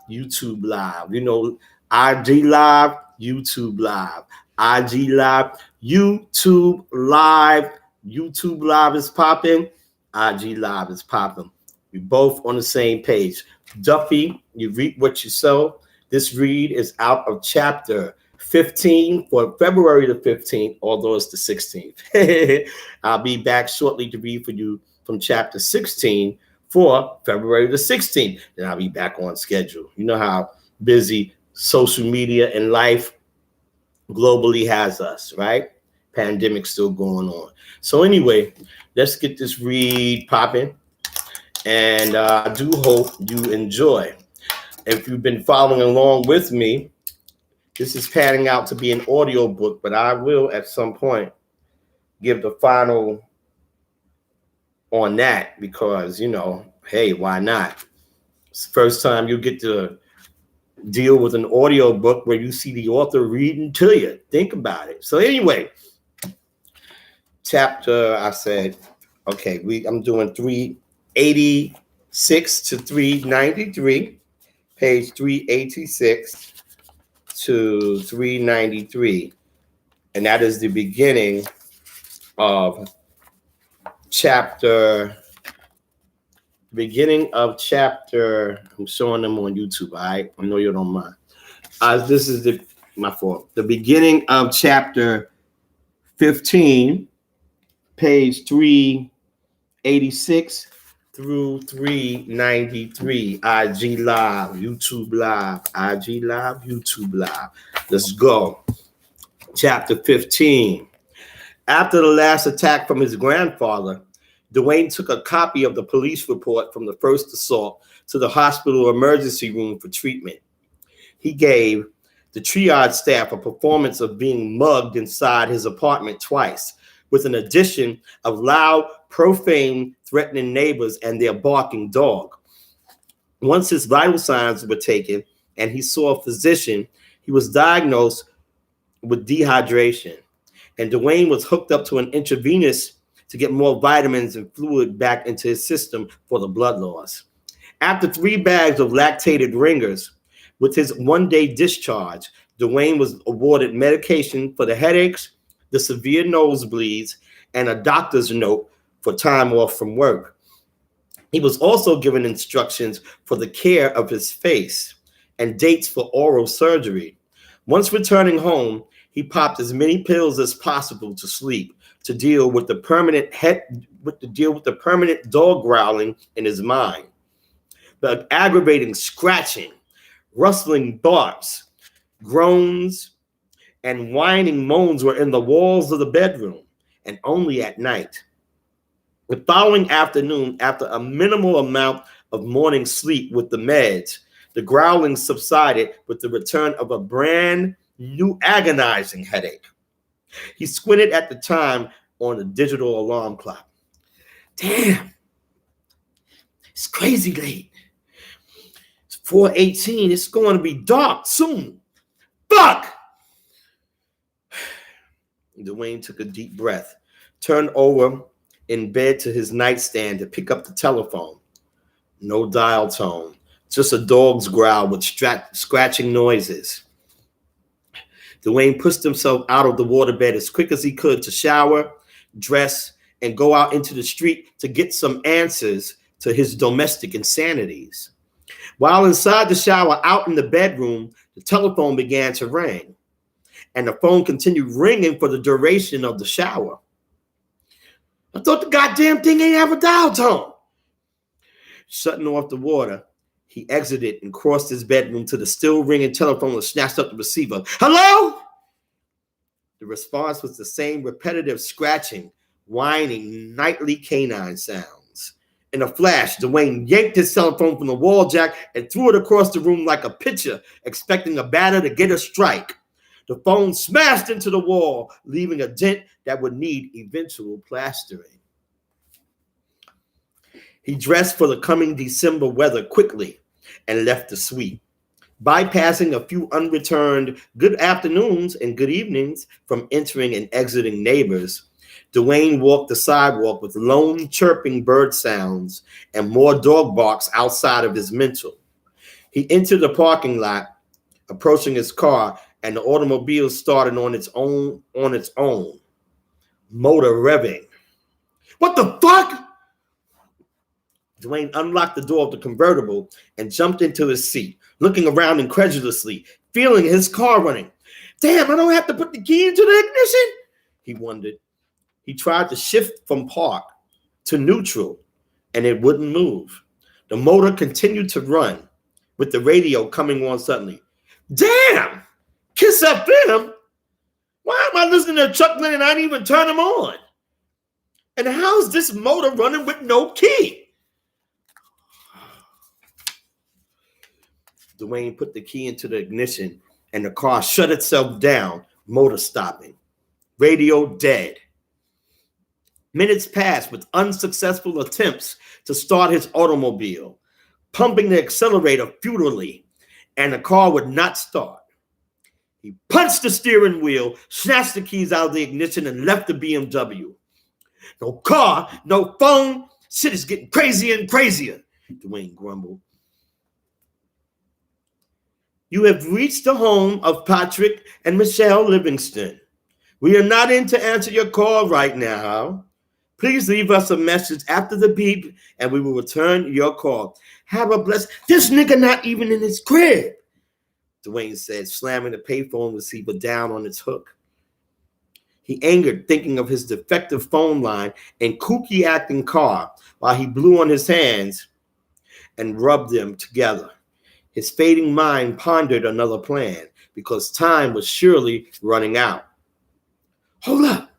YouTube Live. You know, IG Live, YouTube Live. IG Live, YouTube Live. YouTube Live is popping. IG Live is popping. We both on the same page. Duppy, you reap what you sow. This read is out of chapter 15 for February the 15th, although it's the 16th. I'll be back shortly to read for you from chapter 16 for February the 16th. Then I'll be back on schedule. You know how busy social media and life globally has us, right? Pandemic still going on. So anyway, let's get this read popping. And I do hope you enjoy. If you've been following along with me, this is panning out to be an audio book, but I will at some point give the final on that because, you know, hey, why not? It's the first time you get to deal with an audio book where you see the author reading to you. Think about it. So anyway, chapter, I said, okay, I'm doing 386 to 393, page 386 to 393. And that is the beginning of chapter, I'm showing them on YouTube, all right? I know you don't mind. This is my fault. The beginning of chapter 15, page 386 through 393. IG Live, YouTube Live, IG Live, YouTube Live. Let's go. Chapter 15. After the last attack from his grandfather, Dwayne took a copy of the police report from the first assault to the hospital emergency room for treatment. He gave the triage staff a performance of being mugged inside his apartment twice, with an addition of loud, profane, threatening neighbors and their barking dog. Once his vital signs were taken and he saw a physician, he was diagnosed with dehydration, and Dwayne was hooked up to an intravenous to get more vitamins and fluid back into his system for the blood loss. After 3 bags of lactated ringers, with his one-day discharge, Dwayne was awarded medication for the headaches, the severe nosebleeds, and a doctor's note for time off from work. He was also given instructions for the care of his face and dates for oral surgery. Once returning home, he popped as many pills as possible to sleep to deal with the permanent dog growling in his mind. The aggravating scratching, rustling barks, groans, and whining moans were in the walls of the bedroom, and only at night. The following afternoon, after a minimal amount of morning sleep with the meds, the growling subsided with the return of a brand new agonizing headache. He squinted at the time on the digital alarm clock. Damn, it's crazy late. It's 4:18. It's going to be dark soon. Fuck! Dwayne took a deep breath, turned over in bed to his nightstand to pick up the telephone. No dial tone, just a dog's growl with scratching noises. Dwayne pushed himself out of the waterbed as quick as he could to shower, dress, and go out into the street to get some answers to his domestic insanities. While inside the shower, out in the bedroom, the telephone began to ring, and the phone continued ringing for the duration of the shower. I thought the goddamn thing ain't have a dial tone. Shutting off the water, he exited and crossed his bedroom to the still ringing telephone and snatched up the receiver. Hello? The response was the same repetitive scratching, whining, nightly canine sounds. In a flash, Dwayne yanked his cell phone from the wall jack and threw it across the room like a pitcher, expecting a batter to get a strike. The phone smashed into the wall, leaving a dent that would need eventual plastering. He dressed for the coming December weather quickly and left the suite, bypassing a few unreturned good afternoons and good evenings from entering and exiting neighbors. Dwayne walked the sidewalk with lone chirping bird sounds and more dog barks outside of his mental. He entered the parking lot, approaching his car, and the automobile started on its own, motor revving. What the fuck? Dwayne unlocked the door of the convertible and jumped into his seat, looking around incredulously, feeling his car running. Damn, I don't have to put the key into the ignition, he wondered. He tried to shift from park to neutral, and it wouldn't move. The motor continued to run, with the radio coming on suddenly. Damn! Kiss FM? Why am I listening to Chuck Glenn and I didn't even turn him on? And how's this motor running with no key? Dwayne put the key into the ignition and the car shut itself down, motor stopping. Radio dead. Minutes passed with unsuccessful attempts to start his automobile, pumping the accelerator futilely, and the car would not start. He punched the steering wheel, snatched the keys out of the ignition, and left the BMW. No car, no phone. Shit is getting crazier and crazier, Dwayne grumbled. You have reached the home of Patrick and Michelle Livingston. We are not in to answer your call right now. Please leave us a message after the beep and we will return your call. Have a blessed... This nigga not even in his crib, Dwayne said, slamming the payphone receiver down on its hook. He angered, thinking of his defective phone line and kooky acting car while he blew on his hands and rubbed them together. His fading mind pondered another plan because time was surely running out. Hold up.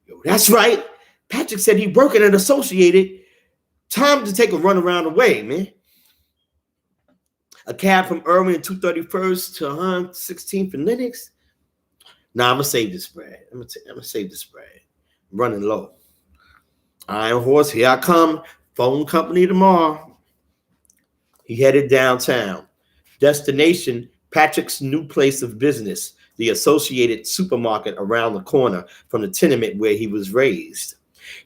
Yo, that's right. Patrick said he working at Associated. Time to take a run around the way, man. A cab from Irving and 231st to 116th and Lenox. Nah, I'm going to save this spread. I'm going to save the spread. I'm running low. Iron Horse, here I come. Phone company tomorrow. He headed downtown. Destination, Patrick's new place of business, the Associated Supermarket around the corner from the tenement where he was raised.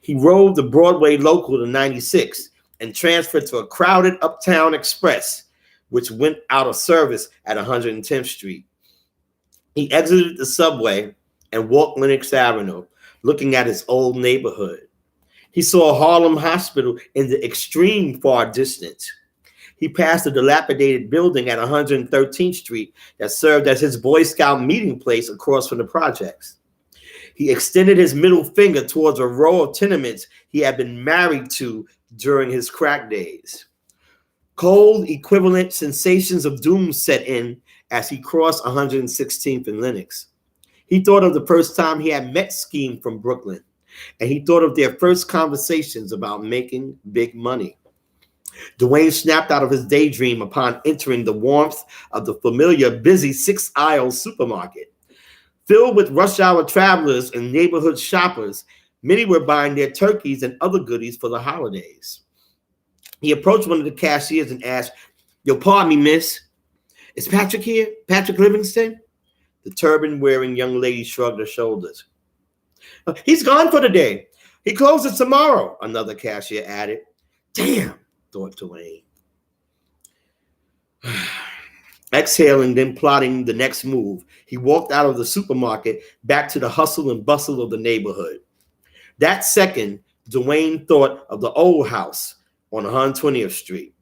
He rode the Broadway local to 96 and transferred to a crowded Uptown Express, which went out of service at 110th Street. He exited the subway and walked Lenox Avenue, looking at his old neighborhood. He saw Harlem Hospital in the extreme far distance. He passed a dilapidated building at 113th Street that served as his Boy Scout meeting place across from the projects. He extended his middle finger towards a row of tenements he had been married to during his crack days. Cold, equivalent sensations of doom set in as he crossed 116th and Lenox. He thought of the first time he had met Scheme from Brooklyn, and he thought of their first conversations about making big money. Dwayne snapped out of his daydream upon entering the warmth of the familiar busy six-aisle supermarket. Filled with rush hour travelers and neighborhood shoppers, many were buying their turkeys and other goodies for the holidays. He approached one of the cashiers and asked, "Yo, pardon me, miss. Is Patrick here? Patrick Livingston?" The turban-wearing young lady shrugged her shoulders. "He's gone for the day. He closes tomorrow," another cashier added. Damn, thought Dwayne. Exhaling, then plotting the next move, he walked out of the supermarket back to the hustle and bustle of the neighborhood. That second, Dwayne thought of the old house on 120th Street.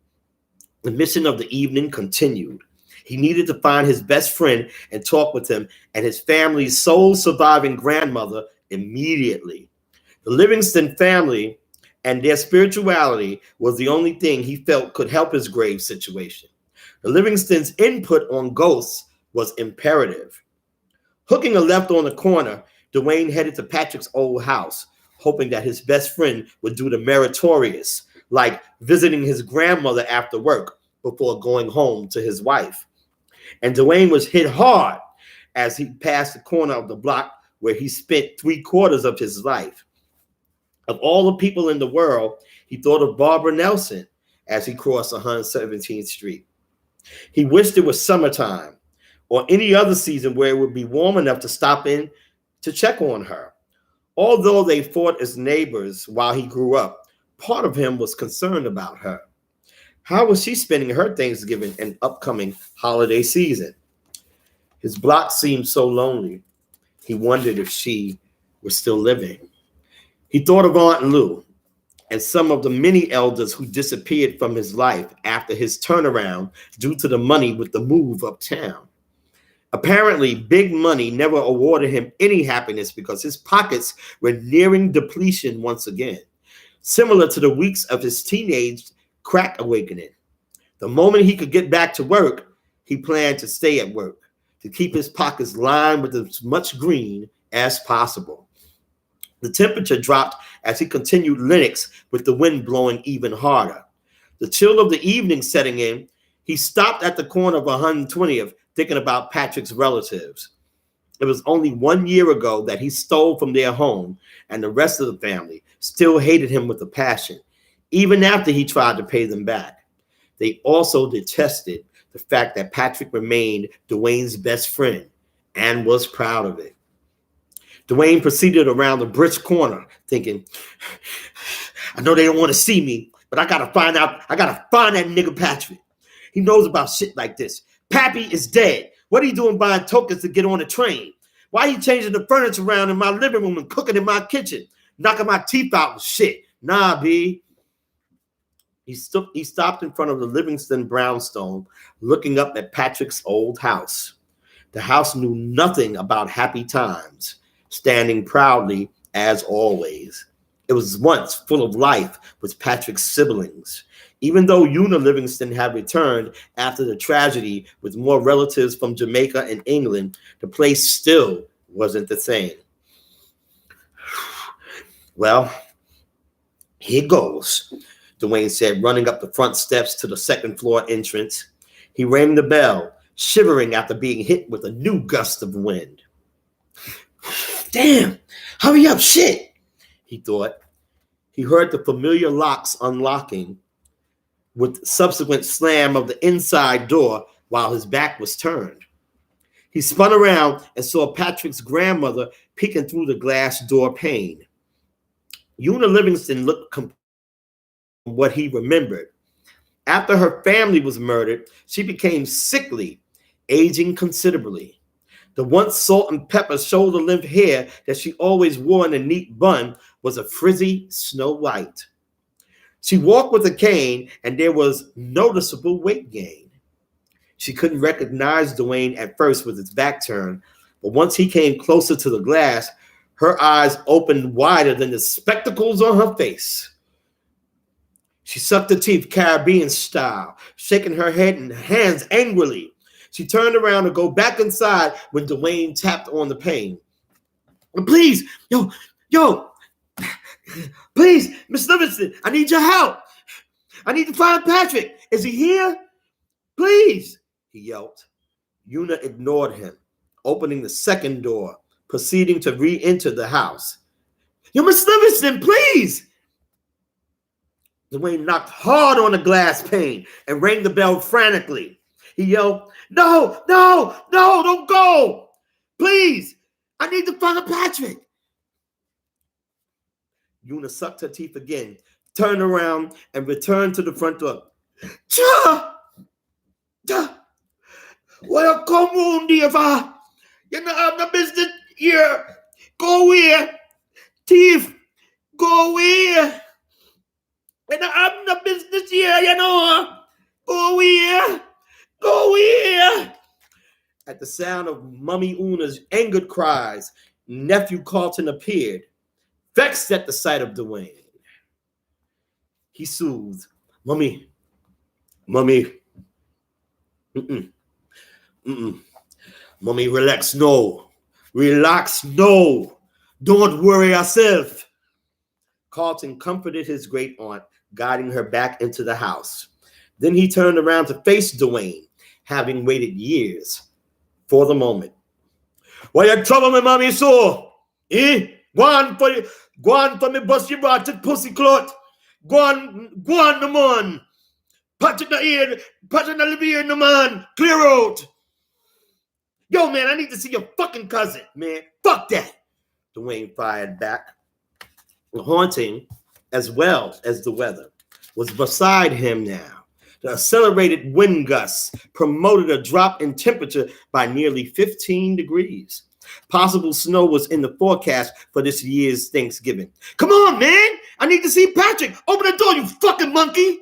The mission of the evening continued. He needed to find his best friend and talk with him and his family's sole surviving grandmother immediately. The Livingston family and their spirituality was the only thing he felt could help his grave situation. The Livingstons' input on ghosts was imperative. Hooking a left on the corner, Dwayne headed to Patrick's old house, hoping that his best friend would do the meritorious, like visiting his grandmother after work before going home to his wife. And Dwayne was hit hard as he passed the corner of the block where he spent 3/4 of his life. Of all the people in the world, he thought of Barbara Nelson as he crossed 117th Street. He wished it was summertime or any other season where it would be warm enough to stop in to check on her. Although they fought as neighbors while he grew up, part of him was concerned about her. How was she spending her Thanksgiving and upcoming holiday season? His block seemed so lonely. He wondered if she was still living. He thought of Aunt Lou and some of the many elders who disappeared from his life after his turnaround due to the money with the move uptown. Apparently, big money never awarded him any happiness because his pockets were nearing depletion once again, similar to the weeks of his teenage crack awakening. The moment he could get back to work, he planned to stay at work to keep his pockets lined with as much green as possible. The temperature dropped as he continued Linux with the wind blowing even harder. The chill of the evening setting in, he stopped at the corner of 120th thinking about Patrick's relatives. It was only 1 year ago that he stole from their home, and the rest of the family still hated him with a passion, even after he tried to pay them back. They also detested the fact that Patrick remained Dwayne's best friend and was proud of it. Dwayne proceeded around the brisk corner thinking, I know they don't want to see me, but I got to find that nigga Patrick. He knows about shit like this. Pappy is dead. What are you doing buying tokens to get on the train? Why are you changing the furniture around in my living room and cooking in my kitchen? Knocking my teeth out and shit. Nah, B. He stopped in front of the Livingston brownstone, looking up at Patrick's old house. The house knew nothing about happy times, standing proudly as always. It was once full of life with Patrick's siblings. Even though Una Livingston had returned after the tragedy with more relatives from Jamaica and England, the place still wasn't the same. Well, here goes, Dwayne said, running up the front steps to the second floor entrance. He rang the bell, shivering after being hit with a new gust of wind. Damn, hurry up, shit, he thought. He heard the familiar locks unlocking with subsequent slam of the inside door while his back was turned. He spun around and saw Patrick's grandmother peeking through the glass door pane. Una Livingston looked from what he remembered. After her family was murdered, she became sickly, aging considerably. The once salt and pepper shoulder-length hair that she always wore in a neat bun was a frizzy Snow White. She walked with a cane, and there was noticeable weight gain. She couldn't recognize Dwayne at first with his back turned, but once he came closer to the glass, her eyes opened wider than the spectacles on her face. She sucked her teeth Caribbean style, shaking her head and hands angrily. She turned around to go back inside when Dwayne tapped on the pane. Please, please, Miss Livingston, I need your help. I need to find Patrick. Is he here? Please, he yelped. Una ignored him, opening the second door, proceeding to re-enter the house. Yo, Miss Livingston, please. Dwayne knocked hard on the glass pane and rang the bell frantically. He yelled, No, don't go. Please, I need to find Patrick. Una sucked her teeth again, turned around, and returned to the front door. Well, come on, dear. You know, I'm the business here. Go here. Thief, go here. And I'm the business here, you know. Go here. Go here. At the sound of Mummy Una's angered cries, nephew Carlton appeared, vexed at the sight of Dwayne. He soothed, Mummy. Mummy, relax, no. Don't worry yourself. Carlton comforted his great aunt, guiding her back into the house. Then he turned around to face Dwayne, having waited years for the moment. Why you trouble me, mommy, so? Go on for me, bust your brought to pussy clot. Go on, the man. Patch in the ear, patch in the lip ear, the man. Clear out. Yo, man, I need to see your fucking cousin, man. Fuck that. Dwayne fired back. The haunting, as well as the weather, was beside him now. The accelerated wind gusts promoted a drop in temperature by nearly 15 degrees. Possible snow was in the forecast for this year's Thanksgiving. Come on, man! I need to see Patrick! Open the door, you fucking monkey!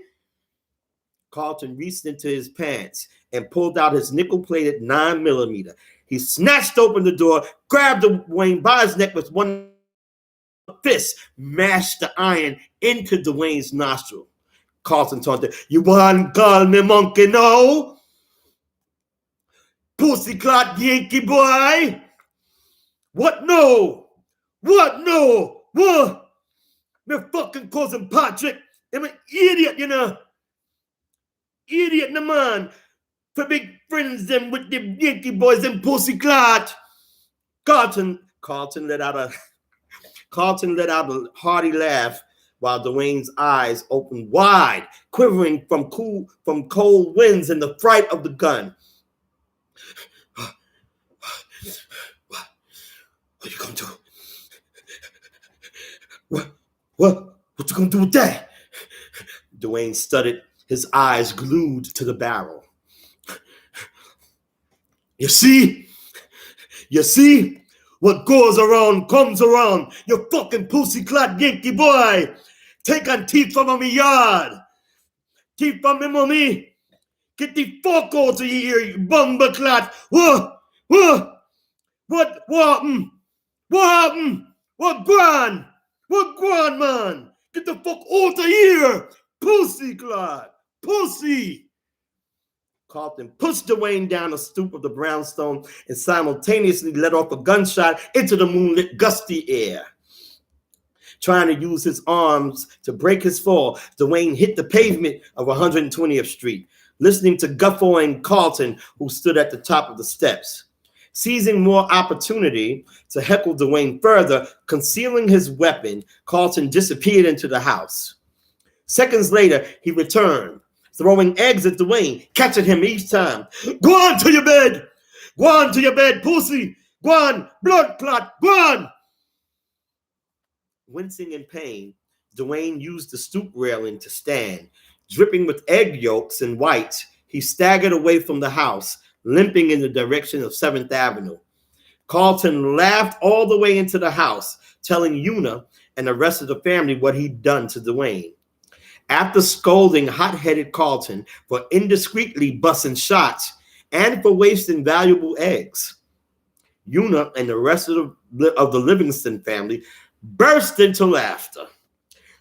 Carlton reached into his pants and pulled out his nickel-plated 9mm. He snatched open the door, grabbed Dwayne by his neck with one fist, mashed the iron into Dwayne's nostril. Carlton taunted, "You want to call me monkey now? Pussyclot Yankee boy? What no? What no? What? My fucking cousin Patrick, I'm an idiot, you know. Idiot, no man. For big friends them with the Yankee boys and Pussyclot." Carlton let out a hearty laugh while Dwayne's eyes opened wide, quivering from cold winds and the fright of the gun. What are you gonna do? What you gonna do with that? Dwayne stuttered, his eyes glued to the barrel. You see? What goes around comes around, you fucking Pussyclot Yankee boy. Take on teeth from me yard. Teeth from me mommy. Get the fuck out of here, you bumbleclot. What happened? What gone, man? Get the fuck out of here, Pussyclot. Pussy. Carlton pushed Dwayne down the stoop of the brownstone and simultaneously let off a gunshot into the moonlit, gusty air. Trying to use his arms to break his fall, Dwayne hit the pavement of 120th Street, listening to guffawing Carlton, who stood at the top of the steps. Seizing more opportunity to heckle Dwayne further, concealing his weapon, Carlton disappeared into the house. Seconds later, he returned, throwing eggs at Dwayne, catching him each time. Go on to your bed! Go on to your bed, pussy! Go on, blood clot, go on! Wincing in pain, Dwayne used the stoop railing to stand. Dripping with egg yolks and whites, he staggered away from the house, limping in the direction of 7th Avenue. Carlton laughed all the way into the house, telling Una and the rest of the family what he'd done to Dwayne. After scolding hot-headed Carlton for indiscreetly busting shots and for wasting valuable eggs, Una and the rest of the Livingston family burst into laughter.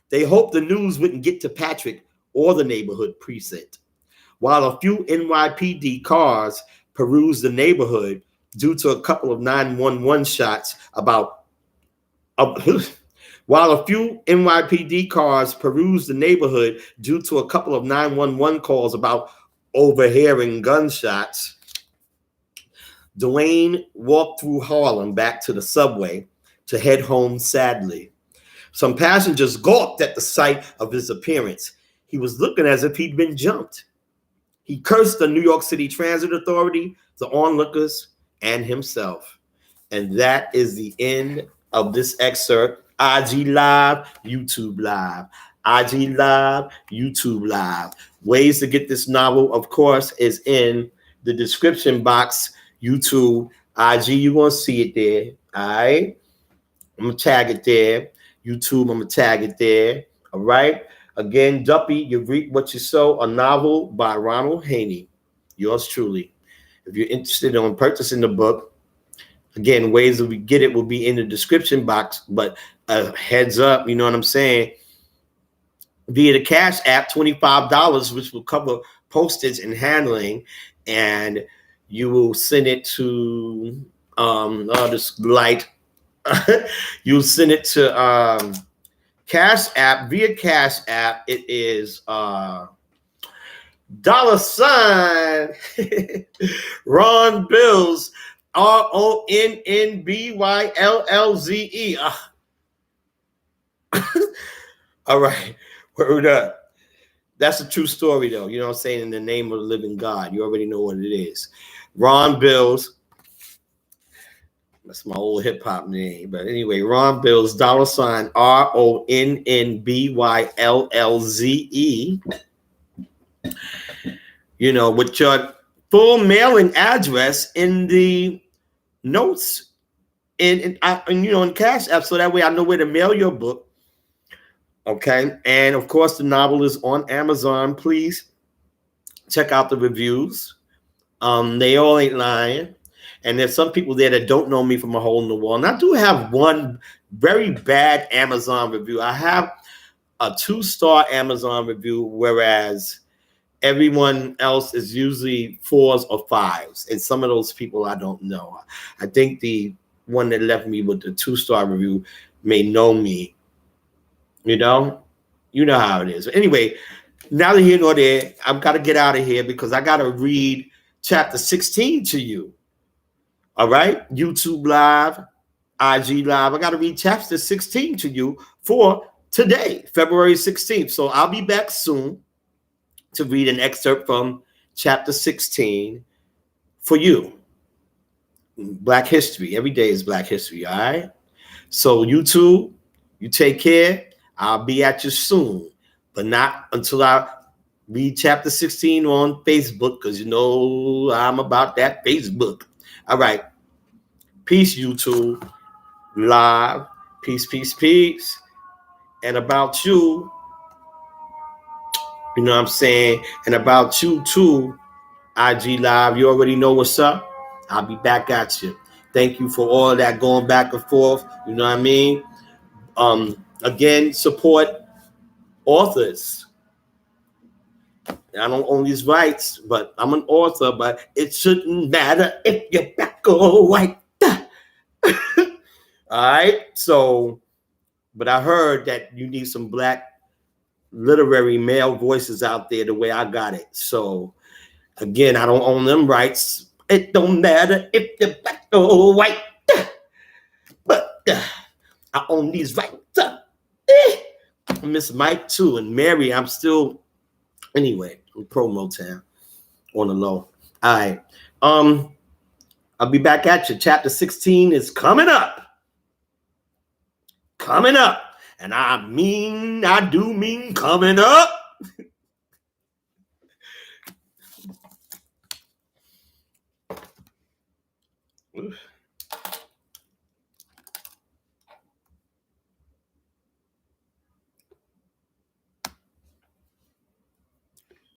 They hoped the news wouldn't get to Patrick or the neighborhood precinct. While a few NYPD cars perused the neighborhood due to a couple of 911 shots While a few NYPD cars perused the neighborhood due to a couple of 911 calls about overhearing gunshots, Dwayne walked through Harlem back to the subway to head home sadly. Some passengers gawped at the sight of his appearance. He was looking as if he'd been jumped. He cursed the New York City Transit Authority, the onlookers, and himself. And that is the end of this excerpt. IG Live, YouTube Live. IG Live, YouTube Live. Ways to get this novel, of course, is in the description box. YouTube, IG, you're going to see it there. All right? I'm going to tag it there. YouTube, I'm going to tag it there. All right? Again, Duppy, You Reap What You Sow, a novel by Ronald Haynie. Yours truly. If you're interested in purchasing the book, again, ways that we get it will be in the description box, but heads up, you know what I'm saying? Via the Cash App, $25, which will cover postage and handling, and you will send it to this light. You'll send it to Cash App. Via Cash App, it is $sign Ronnbyllze, Ronnbyllze. All right, word up. That's a true story, though. You know what I'm saying? In the name of the living God. You already know what it is. Ronnbyllze. That's my old hip hop name. But anyway, Ronnbyllze, $sign Ronnbyllze. you know, with your full mailing address in the notes in you know, in Cash App, so that way I know where to mail your book. Okay, and of course the novel is on Amazon. Please check out the reviews. They all ain't lying. And there's some people there that don't know me from a hole in the wall. And I do have one very bad Amazon review. I have a 2-star Amazon review, whereas everyone else is usually 4s or 5s. And some of those people I don't know. I think the one that left me with the 2-star review may know me. You know how it is. Anyway, now that here nor there, I've got to get out of here because I got to read chapter 16 to you. All right, YouTube Live, IG Live. I got to read chapter 16 to you for today, February 16th. So I'll be back soon to read an excerpt from chapter 16 for you. Black history. Every day is Black history, all right? So YouTube, you take care. I'll be at you soon, but not until I read chapter 16 on Facebook, because you know I'm about that Facebook. All right. Peace, YouTube Live. Peace, peace, peace. And about you, you know what I'm saying? And about you too, IG Live. You already know what's up. I'll be back at you. Thank you for all that going back and forth. You know what I mean? Again, support authors. I don't own these rights, but I'm an author, but it shouldn't matter if you're black or white. All right. So, but I heard that you need some Black literary male voices out there the way I got it. So, again, I don't own them rights. It don't matter if you're black or white, but I own these rights. Miss Mike too, and Mary. I'm still anyway. I'm pro Motown on the low. All right. I'll be back at you. Chapter 16 is coming up. Coming up. And I do mean coming up.